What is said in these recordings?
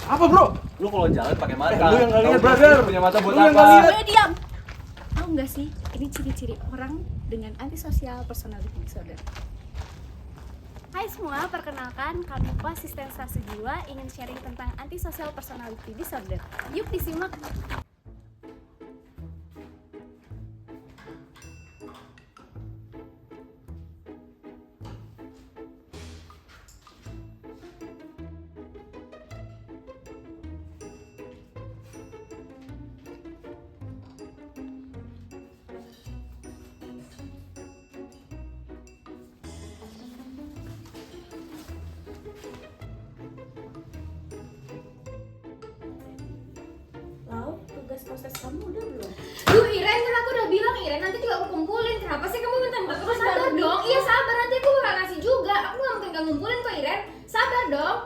Apa bro? Lu kalau jalan pakai mata. Lu yang nggak lihat, brother. Punya mata buat Lu yang apa? nggak lihat. Diam. Tahu nggak sih, ini ciri-ciri orang dengan antisocial personality disorder. Hai semua, perkenalkan kami asisten stasi jiwa ingin sharing tentang antisocial personality disorder. Yuk disimak. Lau, tugas proses kamu udah belum? Duh Iren, kan aku udah bilang Iren nanti juga aku kumpulin. Kenapa sih kamu minta terus? Sabar dong. Iya sabar, nanti aku bakal ngasih juga. Aku gak mungkin gak ngumpulin kok Iren. Sabar dong.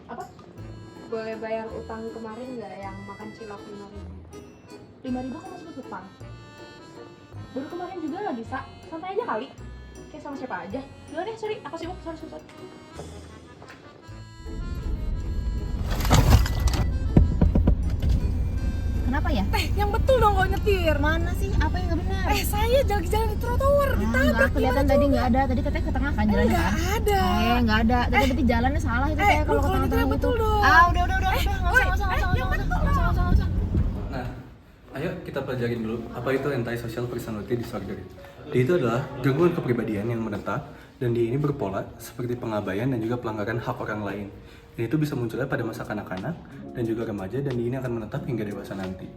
Apa? Boleh bayar utang kemarin nggak yang makan cilok 5.000? 5.000 kan masuk utang. Baru kemarin juga nggak bisa. Santai aja kali. Kayak sama siapa aja. Duluan deh, sorry. Aku sibuk. Sorry. Kenapa ya? Yang betul dong kalau nyetir. Mana sih? Apa yang nggak benar? Saya jalan di trotoar, ditabrak. Nggak kelihatan tadi nggak ada. Tadi katanya ke tengah kan jalannya Nggak kan? ada. Nggak ada. Tadi berarti jalannya salah itu kayak kalau ke kalau tengah-tengah nyetir gitu. betul dong. Udah. Nggak usah. Nah, ayo kita pelajarin dulu apa itu antisocial personality disorder. Dia itu adalah gangguan kepribadian yang menetap dan dia ini berpola seperti pengabaian dan juga pelanggaran hak orang lain. Dan itu bisa munculnya pada masa kanak-kanak dan juga remaja dan dia ini akan menetap hingga dewasa nanti.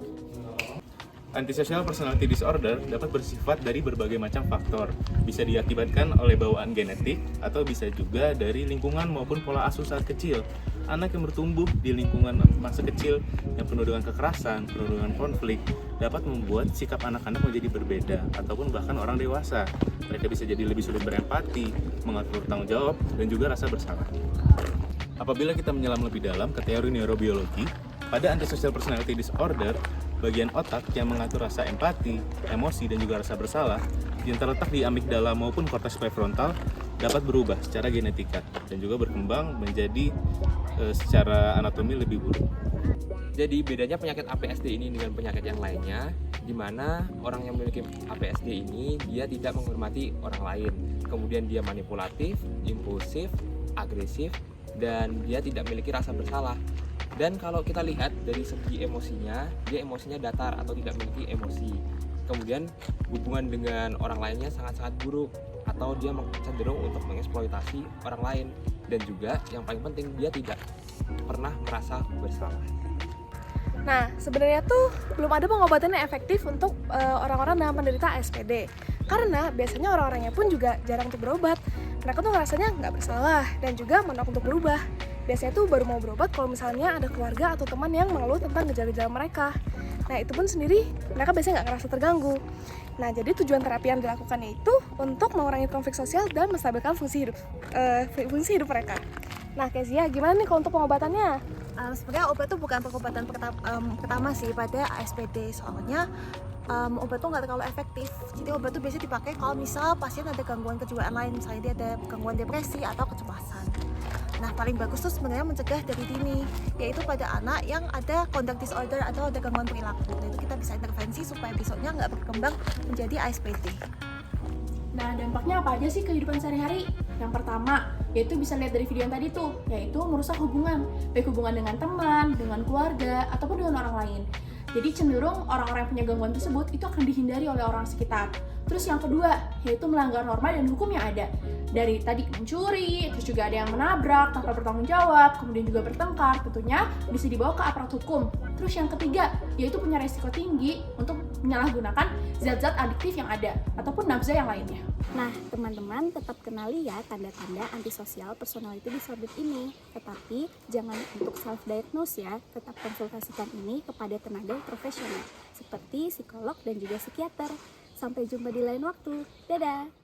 Antisocial personality disorder dapat bersifat dari berbagai macam faktor. Bisa diakibatkan oleh bawaan genetik atau bisa juga dari lingkungan maupun pola asuh saat kecil. Anak yang bertumbuh di lingkungan masa kecil yang penuh dengan kekerasan, penuh dengan konflik, dapat membuat sikap anak-anak menjadi berbeda ataupun bahkan orang dewasa. Mereka bisa jadi lebih sulit berempati, mengatur tanggung jawab, dan juga rasa bersalah. Apabila kita menyelam lebih dalam ke teori neurobiologi, pada antisocial personality disorder, bagian otak yang mengatur rasa empati, emosi, dan juga rasa bersalah yang terletak di amigdala maupun korteks prefrontal dapat berubah secara genetika dan juga berkembang menjadi secara anatomi lebih buruk. Jadi bedanya penyakit APSD ini dengan penyakit yang lainnya, di mana orang yang memiliki APSD ini dia tidak menghormati orang lain, kemudian dia manipulatif, impulsif, agresif, dan dia tidak memiliki rasa bersalah. Dan kalau kita lihat dari segi emosinya, dia emosinya datar atau tidak memiliki emosi. Kemudian hubungan dengan orang lainnya sangat-sangat buruk atau dia cenderung untuk mengeksploitasi orang lain. Dan juga yang paling penting dia tidak pernah merasa bersalah. Nah, sebenarnya tuh belum ada pengobatan yang efektif untuk orang-orang dengan penderita ASPD. Karena biasanya orang-orangnya pun juga jarang untuk berobat. Mereka tuh ngerasanya nggak bersalah dan juga menolak untuk berubah. Biasanya tuh baru mau berobat kalau misalnya ada keluarga atau teman yang mengeluh tentang gejala-gejala mereka. Nah, itu pun sendiri mereka biasanya nggak ngerasa terganggu. Nah, jadi tujuan terapi yang dilakukannya itu untuk mengurangi konflik sosial dan menstabilkan fungsi hidup mereka. Nah, Kezia, gimana nih kalau untuk pengobatannya? Sebenarnya obat itu bukan pengobatan pertama sih pada ASPD, soalnya obat itu nggak terlalu efektif. Jadi obat itu biasanya dipakai kalau misal pasien ada gangguan kejiwaan lain, misalnya dia ada gangguan depresi atau kecemasan. Nah, paling bagus tuh sebenarnya mencegah dari dini, yaitu pada anak yang ada conduct disorder atau ada gangguan perilaku. Nah, itu kita bisa intervensi supaya besoknya nggak berkembang menjadi ASPD. Nah, dampaknya apa aja sih kehidupan sehari-hari? Yang pertama, yaitu bisa lihat dari video yang tadi tuh, yaitu merusak hubungan, baik hubungan dengan teman, dengan keluarga, ataupun dengan orang lain. Jadi cenderung orang-orang yang punya gangguan tersebut itu akan dihindari oleh orang sekitar. Terus yang kedua, yaitu melanggar norma dan hukum yang ada. Dari tadi mencuri, terus juga ada yang menabrak tanpa bertanggung jawab, kemudian juga bertengkar, tentunya bisa dibawa ke aparat hukum. Terus yang ketiga, yaitu punya resiko tinggi untuk menyalahgunakan zat-zat adiktif yang ada, ataupun nafza yang lainnya. Nah, teman-teman tetap kenali ya tanda-tanda antisocial personality disorder ini. Tetapi jangan untuk self-diagnose ya, tetap konsultasikan ini kepada tenaga profesional seperti psikolog dan juga psikiater. Sampai jumpa di lain waktu. Dadah!